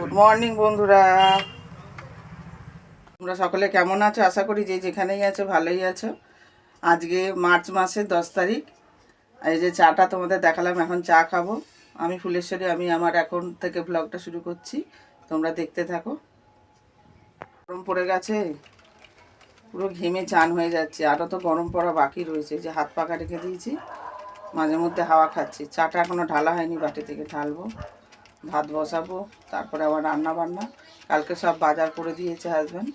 Good morning বন্ধুরা, তোমরা সকলে কেমন আছো? আশা করি যে যেখানেই আছো ভালোই আছো। আজকে মার্চ মাসের 10 তারিখ। এই যে চাটা তোমাদের দেখালাম, এখন চা খাবো। আমি ফুলেশ্বরী, আমি আমার এখন থেকে ব্লগটা শুরু করছি, তোমরা দেখতে থাকো। গরম পড়ে গেছে, পুরো ঘেমে চান হয়ে যাচ্ছে। আরও তো গরম পড়া বাকি রয়েছে, যে হাত পাখা রেখে দিয়েছি, মাঝে মধ্যে হাওয়া খাচ্ছি। চাটা এখনও ঢালা হয়নি, বাটি থেকে ঢালবো, ভাত বসাবো, তারপরে আবার রান্না বান্না। কালকে সব বাজার করে দিয়েছে হাজব্যান্ড,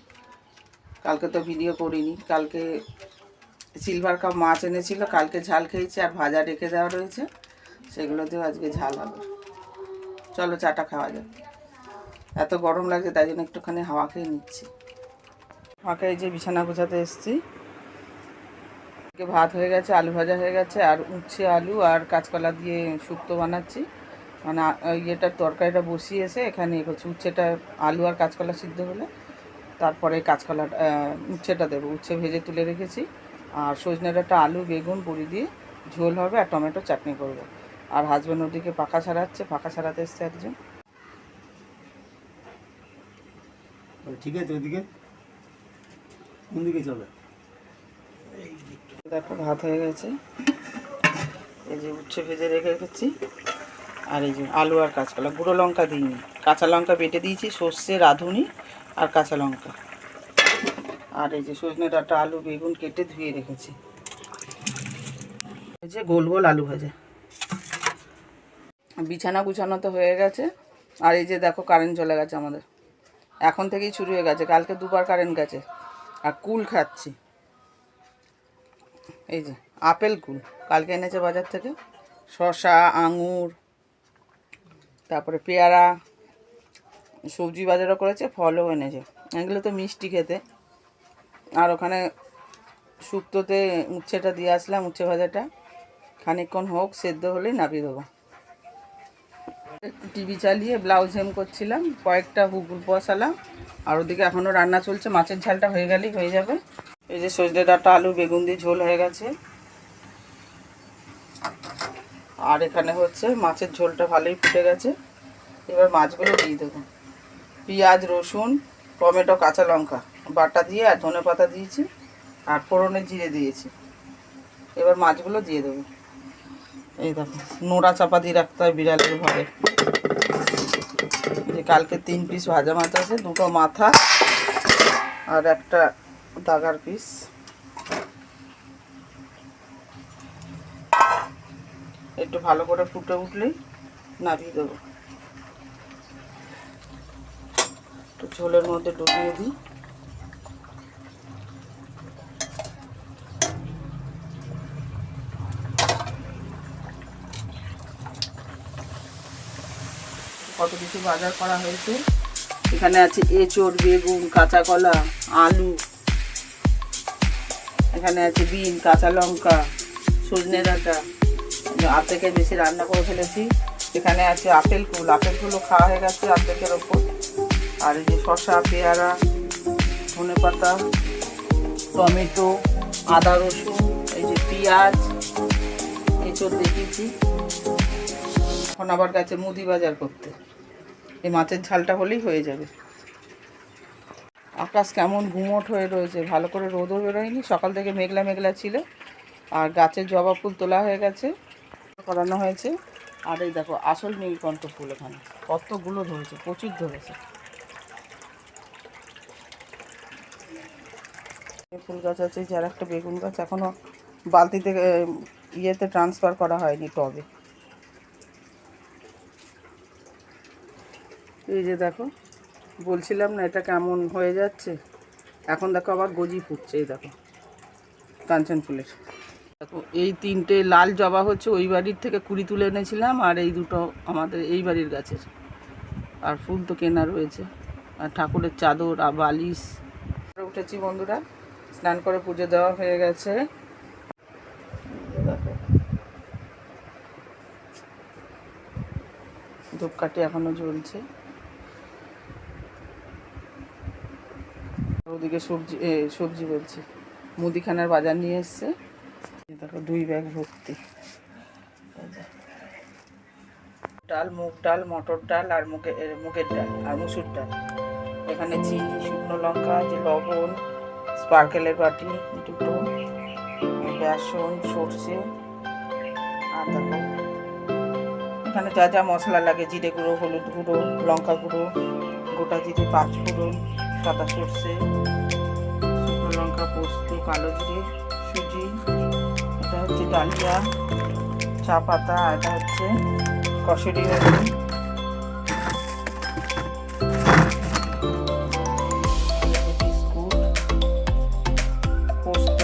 কালকে তো ভিডিও করিনি। কালকে সিলভার কাপ মাছ এনেছিল, কালকে ঝাল খেয়েছি, আর ভাজা রেখে দেওয়া রয়েছে, সেগুলো দিয়েও আজকে ঝাল হবে। চলো চাটা খাওয়া যাক। এত গরম লাগছে তাই জন্য একটুখানি হাওয়া খেয়ে নিচ্ছি। ফাঁকে এই যে বিছানা গোছাতে এসেছি। ভাত হয়ে গেছে, আলু ভাজা হয়ে গেছে, আর উচ্ছে আলু আর কাঁচকলা দিয়ে শুক্তো বানাচ্ছি। মানে ইয়েটার তরকারিটা বসিয়ে এসে এখানে করছি। উচ্ছেটা আলু আর কাঁচকলা সিদ্ধ হলে তারপরে কাঁচকলা উচ্ছেটা দেবো। উচ্ছে ভেজে তুলে রেখেছি। আর সজনে ডাঁটা, আলু, বেগুন বড়ি দিয়ে ঝোল হবে, আর টমেটো চাটনি করব। আর হাজব্যান্ড ওদিকে পাখা ছাড়াচ্ছে, পাখা ছাড়াতে এসছে একজন। ঠিক আছে, ওইদিকে কোন দিকে চলে? দেখো ভাত হয়ে গেছে, এই যে উচ্ছে ভেজে রেখে রেখেছি, আর এই যে আলু আর কাঁচকলা, গুঁড়ো লঙ্কা দিইনি, কাঁচা লঙ্কা বেটে দিয়েছি, সর্ষে, রাঁধুনি আর কাঁচা লঙ্কা। আর এই যে সজনে ডাঁটা, আলু, বেগুন কেটে ধুয়ে রেখেছি। এই যে গোল গোল আলু ভাজা। বিছানা গুছানো তো হয়ে গেছে। আর এই যে দেখো কারেন্ট চলে গেছে আমাদের, এখন থেকেই শুরু হয়ে গেছে। কালকে দুবার কারেন্ট গেছে। আর কুল খাচ্ছি, এই যে আপেল কুল কালকে এনেছে বাজার থেকে। শসা, আঙুর, তারপরে পেয়ারা, সবজি বাজারও করেছে, ফলও এনেছে। এগুলো তো মিষ্টি খেতে। আর ওখানে শুক্তোতে উচ্ছেটা দিয়ে আসলাম, উচ্ছে ভাজাটা খানিকক্ষণ হোক, সেদ্ধ হলেই নামিয়ে দেবো। টিভি চালিয়ে ব্লাউজ হেম করছিলাম, কয়েকটা হুক বসালাম। আর ওদিকে এখনও রান্না চলছে, মাছের ঝালটা হয়ে গেলেই হয়ে যাবে। এই যে সজনে ডাঁটা, আলু, বেগুন দিয়ে ঝোল হয়ে গেছে। আর এখানে হচ্ছে মাছের ঝোলটা ভালোই ফুটে গেছে। এবার মাছগুলো দিয়ে দেবো। পেঁয়াজ, রসুন, টমেটো, কাঁচা লঙ্কা বাটা দিয়ে, আর ধনে পাতা দিয়েছি, আর ফোড়নে জিরে দিয়েছি। এবার মাছগুলো দিয়ে দেবো। এই দেখো নোড়া চাপা দিয়ে রাখতে হয় বিড়ালের ঘরে। যে কালকে 3 পিস ভাজা মাছ আছে, 2টো মাথা আর একটা দাগার পিস। একটু ভালো করে ফুটে উঠলেই নামিয়ে দেবো। একটু ঝোলের মধ্যে ডুবিয়ে দিই। কত কিছু বাজার করা হয়েছে। এখানে আছে এঁচড়, বেগুন, কাঁচা কলা, আলু, এখানে আছে বিন, কাঁচা লঙ্কা, সজনে ডাঁটা, অর্ধেকের বেশি রান্না করে ফেলেছি। এখানে আছে আপেল কুল, আপেল কুলও খাওয়া হয়ে গেছে অর্ধেকের ওপর। আর এই যে শসা, পেয়ারা, ধনে পাতা, টমেটো, আদা, রসুন, এই যে পেঁয়াজ, এঁচড় দেখিয়েছি। এখন আবার গেছে মুদি বাজার করতে। এই মাছের ঝালটা হলেই হয়ে যাবে। আকাশ কেমন গুমোট হয়ে রয়েছে, ভালো করে রোদও বেরোয়নি, সকাল থেকে মেঘলা মেঘলা ছিল। আর গাছের জবা ফুল তোলা হয়ে গেছে, করানো হয়েছে। আর এই দেখো আসল নীলকণ্ঠ ফুল, এখানে কতগুলো ধরেছে, প্রচুর ধরেছে। ফুল গাছ আছে, যার একটা বেগুন গাছ এখনও বালতি থেকে ইয়েতে ট্রান্সফার করা হয়নি, টবে। এই যে দেখো, বলছিলাম না এটা কেমন হয়ে যাচ্ছে। এখন দেখো আবার গজি ফুটছে, এই দেখো কাঞ্চন ফুলের। দেখো এই 3টে লাল জবা হচ্ছে ওই বাড়ির থেকে কুড়ি তুলে এনেছিলাম, আর এই 2টো আমাদের এই বাড়ির গাছের। আর ফুল তো কেনা রয়েছে, আর ঠাকুরের চাদর আর বালিশ। উঠেছি বন্ধুরা, স্নান করে পুজো দেওয়া হয়ে গেছে। দেখো ধূপকাঠি এখনো জ্বলছে। ওদিকে সবজি বলছি, মুদিখানার বাজার নিয়ে এসছে। দেখো 2 ব্যাগ ভর্তি। ডাল, মুগ ডাল, মটর ডাল আর মুগের ডাল আর মুসুর ডাল। এখানে চিনি, শুকনো লঙ্কা, যে লবণ, স্পার্কেলের বাটি দুটো, বেসন, সর্ষে, আর দেখো এখানে যা যা মশলা লাগে, জিরে গুঁড়ো, হলুদ গুঁড়ো, লঙ্কা গুঁড়ো, গোটা জিরে, পাঁচফোড়ন, সাদা সর্ষে, শুকনো লঙ্কা, পোস্ত, কালো জিরে, সুজি, এটা হচ্ছে ডালিয়া, চা পাতা, এটা হচ্ছে কসুরি মেথি, বিস্কুট, পোস্ত,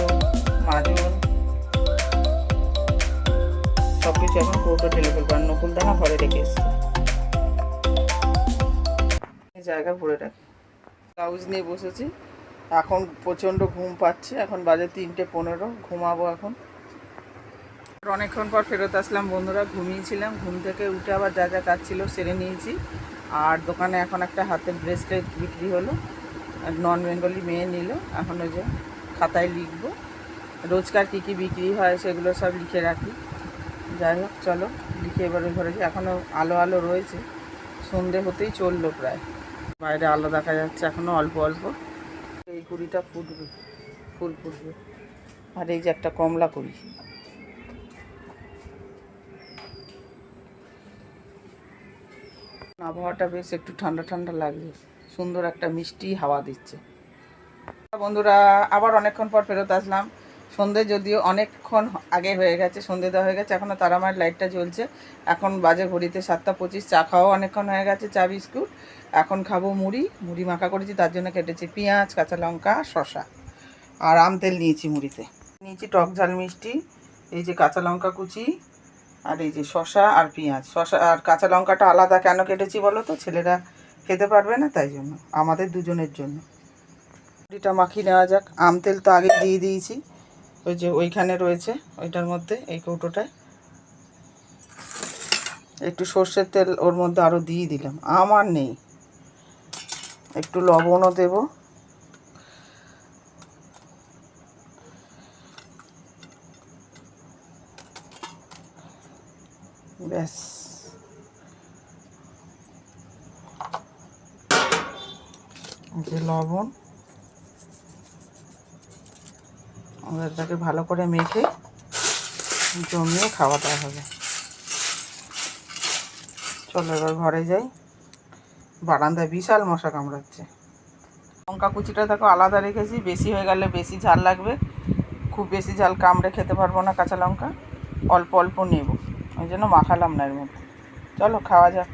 মাজন, সব কিছু এখন কৌটো ঢেলে ফেলবো। আর নকুল দানা ঘরে রেখে এসছে, এই জায়গা ভরে রাখি। ব্লাউজ নিয়ে বসেছি, এখন প্রচণ্ড ঘুম পাচ্ছে, এখন বাজে 3:15, ঘুমাবো এখন। অনেকক্ষণ পর ফেরত আসলাম বন্ধুরা, ঘুমিয়েছিলাম, ঘুম থেকে উঠে আবার যা যা কাজ ছিল সেরে নিয়েছি। আর দোকানে এখন একটা হাতের ব্রেসলেট বিক্রি হলো, নন বেঙ্গলি মেয়ে নিল। এখন ওই যে খাতায় লিখবো, রোজকার কী কী বিক্রি হয় সেগুলো সব লিখে রাখি। যাই হোক চলো লিখে এবারে ঘরে যাই। এখনও আলো আলো রয়েছে, সন্ধে হতেই চললো প্রায়, বাইরে আলো দেখা যাচ্ছে এখনও অল্প অল্প। এই কুড়িটা ফুটবে, ফুল ফুটবে। আর এই যে একটা কমলা কুড়ি, আবহাওয়াটা বেশ একটু ঠান্ডা ঠান্ডা লাগছে, সুন্দর একটা মিষ্টি হাওয়া দিচ্ছে। বন্ধুরা আবার অনেকক্ষণ পর ফেরত আসলাম। সন্ধে যদিও অনেকক্ষণ আগে হয়ে গেছে, সন্ধে দেওয়া হয়ে গেছে, এখনও তারামায়ের লাইটটা জ্বলছে। এখন বাজে ঘড়িতে 7:25, চা খাওয়াও অনেকক্ষণ হয়ে গেছে, চা বিস্কুট। এখন খাবো মুড়ি, মুড়ি মাখা করেছি, তার জন্য কেটেছি পেঁয়াজ, কাঁচা লঙ্কা, শসা আর আম তেল নিয়েছি। মুড়িতে নিয়েছি টক ঝাল মিষ্টি, এই যে কাঁচা লঙ্কা কুচি, আর এই যে শসা আর পেঁয়াজ। শসা আর কাঁচা লঙ্কাটা আলাদা কেন কেটেছি বলো তো, ছেলেরা খেতে পারবে না তাই জন্য, আমাদের দুজনের জন্য। মুড়িটা মাখিয়ে নেওয়া যাক। আম তেল তো আগে দিয়ে দিয়েছি, ওই যে ওইখানে রয়েছে, ওইটার মধ্যে, এই কৌটোটায়। একটু সর্ষের তেল ওর মধ্যে আরও দিয়ে দিলাম, আমার নেই। একটু লবণও দেব, ব্যাস। যে লবণ, ওদেরটাকে ভালো করে মেখে জমিয়ে খাওয়া দাওয়া হবে। চলো এবার ঘরে যাই, বারান্দায় বিশাল মশা কামড়াচ্ছে। লঙ্কা কুচিটা দেখো আলাদা রেখেছি, বেশি হয়ে গেলে বেশি ঝাল লাগবে, খুব বেশি ঝাল কামড়ে খেতে পারবো না কাঁচা লঙ্কা, অল্প অল্প নেব, ওই জন্য মাখালাম না এর মধ্যে। চলো খাওয়া যাক,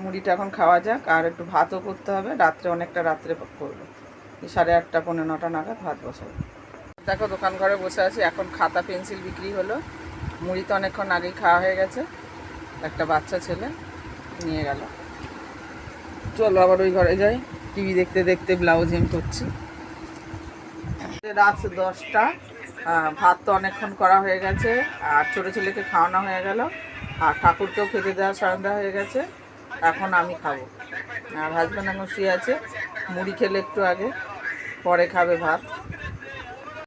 মুড়িটা এখন খাওয়া যাক। আর একটু ভাতও করতে হবে, রাত্রে অনেকটা রাত্রে করবো, 8:30 পৌনে 9টা নাগাদ ভাত বসাবো। দেখো দোকান ঘরে বসে আছি, এখন খাতা পেন্সিল বিক্রি হলো। মুড়ি তো অনেকক্ষণ আগেই খাওয়া হয়ে গেছে, একটা বাচ্চা ছেলে নিয়ে গেল। চলো আবার ওই ঘরে যাই, টিভি দেখতে দেখতে ব্লাউজ হেম করছি। রাত 10টা, ভাত তো অনেকক্ষণ করা হয়ে গেছে, আর ছোটো ছেলেকে খাওয়ানো হয়ে গেল, আর ঠাকুরকেও খেতে দেওয়া সন্ধ্যা হয়ে গেছে। এখন আমি খাবো, আর হাজব্যান্ড এখন শুয়ে আছে, মুড়ি খেলে একটু আগে, পরে খাবে ভাত।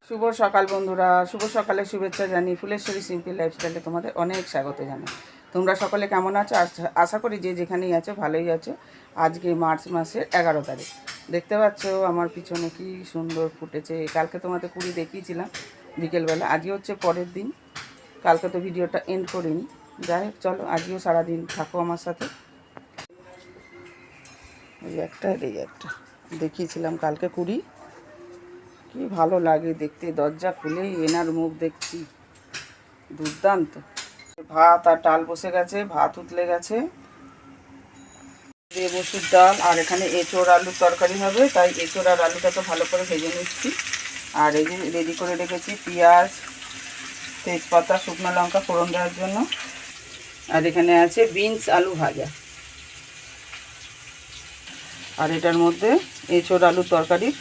শুভ সকাল বন্ধুরা, শুভ সকালের শুভেচ্ছা জানি। ফুলেশ্বরী সিম্পল লাইফস্টাইলে তোমাদের অনেক স্বাগত জানাই। তোমরা সকলে কেমন আছো? আশা করি যে যেখানেই আছো ভালোই আছো। আজকে মার্চ মাসের 11 তারিখ। দেখতে পাচ্ছ আমার পিছনে কি সুন্দর ফুটেছে। কালকে তোমাদের কুড়ি দেখিয়েছিলাম বিকেলবেলা, আজকে হচ্ছে পরের দিন। কালকে তো ভিডিওটা এন্ড করিনি, যাই হোক চলো আজকেও সারাদিন থাকো আমার সাথে। এই একটা দেখিয়েছিলাম কালকে কুড়ি, কি ভালো লাগে দেখতে, দরজা খুলেই এনার মুখ দেখছি, দুর্দান্ত। ভাত আর ডাল বসে গেছে, ভাত উতলে গেছে, দিয়ে মসুর ডাল, আর এখানে এঁচোড় আলুর তরকারি হবে, তাই এঁচোড় আর আলুটাকে ভালো করে ভেজে নিচ্ছি। আর এই যে রেডি করে রেখেছি পেঁয়াজ, তেজপাতা, শুকনো লঙ্কা ফোড়ন দেওয়ার জন্য। আর এখানে আছে বিনস আলু ভাজা, আর এটার মধ্যে এঁচোড় আলুর তরকারির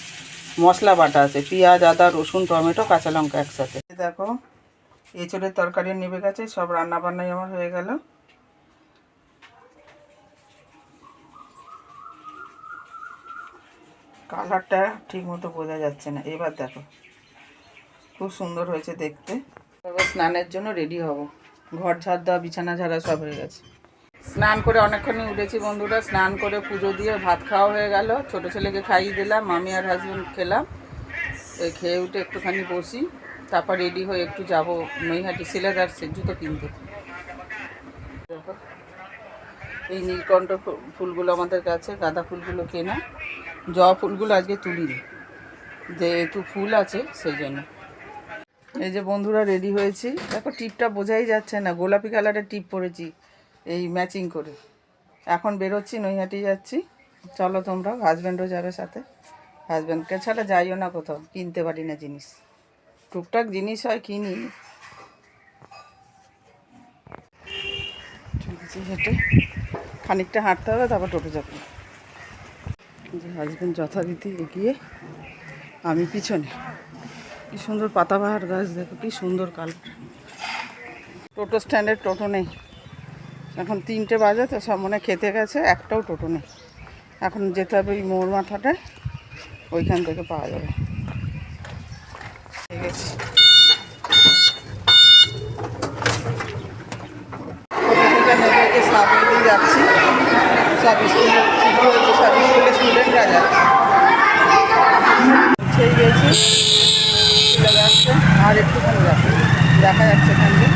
মশলা বাটা আছে, পেঁয়াজ, আদা, রসুন, টমেটো, কাঁচা লঙ্কা একসাথে। দেখো এঁচোড়ের তরকারি নেবে গেছে, সব রান্না বান্নাই আমার হয়ে গেল। কালারটা ঠিক মতো বোঝা যাচ্ছে না, এবার দেখো খুব সুন্দর হয়েছে দেখতে। এবার স্নানের জন্য রেডি হব। ঘর ঝাড় দেওয়া, বিছানা ঝাড়া সব হয়ে গেছে। স্নান করে অনেকক্ষণই উঠেছি বন্ধুরা, স্নান করে পুজো দিয়ে ভাত খাওয়া হয়ে গেল, ছোটো ছেলেকে খাইয়ে দিলাম, মামি আর হাজব্যান্ড খেলাম। এই খেয়ে উঠে একটুখানি বসি, তারপর রেডি হয়ে একটু যাবো নৈহাটি সিলেদার্সের জুতো কিনতে। দেখো এই নীলকণ্ঠ ফুলগুলো আমাদের কাছে, গাঁদা ফুলগুলো কেনা, জবা ফুলগুলো আজকে তুলিনি, যেহেতু ফুল আছে সেই জন্য। এই যে বন্ধুরা রেডি হয়েছি, দেখো টিপটা বোঝাই যাচ্ছে না, গোলাপি কালারের টিপ পরেছি এই ম্যাচিং করে। এখন বেরোচ্ছি, নৈহাটি যাচ্ছি। চলো তোমরা, হাজব্যান্ডও যাবে সাথে। হাজব্যান্ডকে ছাড়া যাইও না কোথাও, কিনতে পারি না জিনিস, টুকটাক জিনিস হয় কিনি। হেঁটে খানিকটা হাঁটতে হবে, তারপর টোটো যাবো। যে হাজব্যান্ড যথারীতি এগিয়ে, আমি পিছনে। কি সুন্দর পাতাবাহার গাছ, দেখো কি সুন্দর কালার। টোটো স্ট্যান্ডের টোটো নেই, এখন 3টে বাজে তো সব মনে খেতে গেছে, একটাও টোটো নেই। এখন যেতে হবে ওই মোড় মাথাটায়, ওইখান থেকে পাওয়া যাবে। ঠিক আছে, সাবওয়ে দিয়ে যাচ্ছি, সব স্কুলে ছুটি হয়েছে, সব স্কুলের স্টুডেন্টরা যাচ্ছে। সেই গেছি, চলে যাচ্ছে, আর একটুখানি যাচ্ছে, দেখা যাচ্ছে এখান থেকে।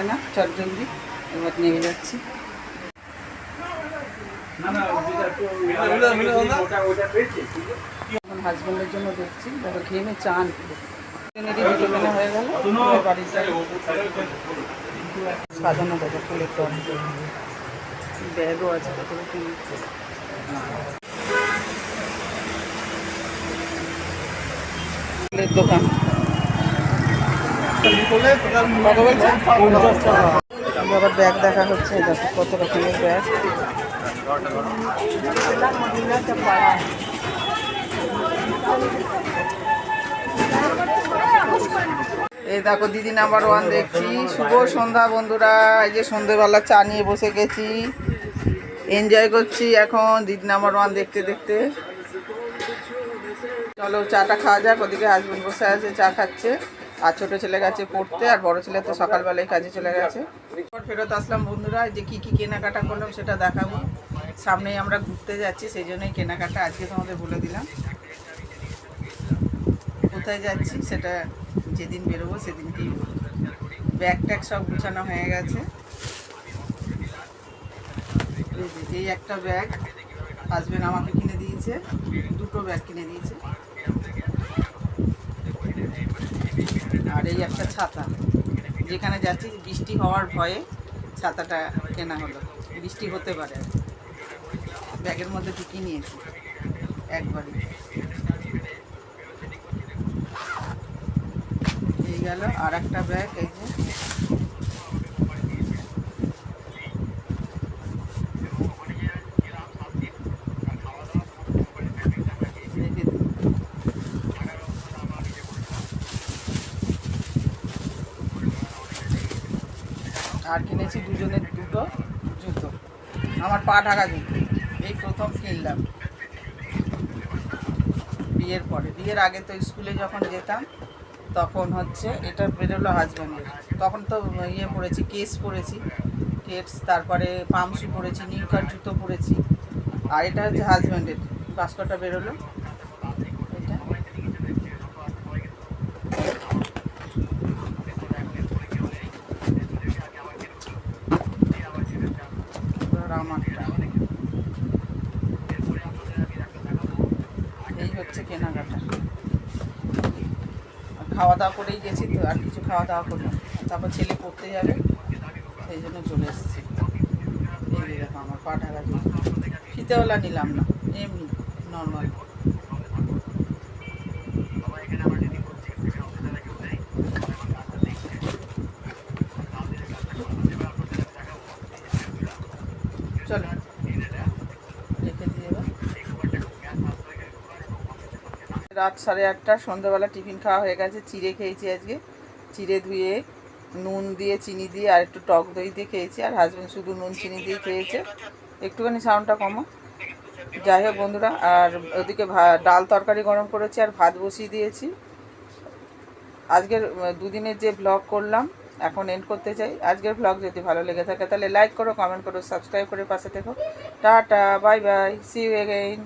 না চটজলদি এবার নিয়ে যাচ্ছি। এখন হাজব্যান্ডের জন্য দেখছি, দেখো ঘেমে চান দুটো কেনা হয়ে গেল। বাড়িতে সাজানো দেখো ফুলের টব, ব্যাগও আছে, ফুলের দোকান। আবার ব্যাগ দেখা হচ্ছে, দেখো কত রকমের ব্যাগ। এই দেখো দিদি নাম্বার 1 দেখছি। শুভ সন্ধ্যা বন্ধুরা, এই যে সন্ধ্যেবেলা চা নিয়ে বসে গেছি, এনজয় করছি এখন দিদি নাম্বার 1 দেখতে দেখতে। চলো চাটা খাওয়া যাক। ওদিকে হাজব্যান্ড বসে আছে, চা খাচ্ছে, আর ছোটো ছেলে গেছে পড়তে, আর বড় ছেলে তো সকালবেলায় কাজে চলে গেছে। ফেরত আসলাম বন্ধুরা, যে কি কি কেনাকাটা করলাম সেটা দেখাবো। সামনেই আমরা ঘুরতে যাচ্ছি, সেই জন্যই কেনাকাটা আজকে তোমাদের বলে দিলাম। কোথায় যাচ্ছি সেটা যেদিন বেরোবো সেদিনকেই বলবো। ব্যাগ ট্যাগ সব গুছানো হয়ে গেছে। এই একটা ব্যাগ হাজব্যান্ড আমাকে কিনে দিয়েছে, দুটো ব্যাগ কিনে দিয়েছে। আর এই একটা ছাতা, যেখানে যাচ্ছি বৃষ্টি হওয়ার ভয়ে ছাতাটা কেনা হলো, বৃষ্টি হতে পারে। ব্যাগের মধ্যে ঢুকিয়ে নিয়েছি একবারই। এই গেল আর একটা ব্যাগ, এই যে আর কিনেছি দুজনের দুটো জুতো, আমার পা ঢাকা জুতো, এই প্রথম কিনলাম বিয়ের পরে। বিয়ের আগে তো স্কুলে যখন যেতাম তখন হচ্ছে এটা বেরোলো হাজব্যান্ডের, তখন তো ইয়ে পরেছি, কেস পরেছি, কেটস, তারপরে পামশু পরেছি, নিউকার জুতো পরেছি। আর এটা হচ্ছে হাজব্যান্ডের, বাস্কটা বেরোলো এটা। আমারটা এই হচ্ছে কেনাকাটা। খাওয়া দাওয়া করেই গেছি তো, আর কিছু খাওয়া দাওয়া করলাম, তারপর ছেলে পড়তে যাবে, সেই জন্য চলে এসেছি। এই দেখো আমার পা ঢাকা জুতো, ফিতেওয়ালা নিলাম না, এমনি নর্মাল। চলো রেখে দিয়ে রাত 8:30, সন্ধ্যাবেলা টিফিন খাওয়া হয়ে গেছে, চিড়ে খেয়েছি আজকে, চিড়ে ধুয়ে নুন দিয়ে চিনি দিয়ে আর একটু টক দই দিয়ে খেয়েছি, আর হাজব্যান্ড শুধু নুন চিনি দিয়ে খেয়েছে। একটুখানি সাউন্ডটা কমো। যাই হোক বন্ধুরা, আর ওদিকে ডাল তরকারি গরম করেছি আর ভাত বসিয়ে দিয়েছি। আজকের দুদিনের যে ব্লগ করলাম এখন এন্ড করতে চাই। আজকের ব্লগ যদি ভালো লেগে থাকে তাহলে লাইক করো, কমেন্ট করো, সাবস্ক্রাইব করে পাশে থেকো। টাটা, bye bye, see you again.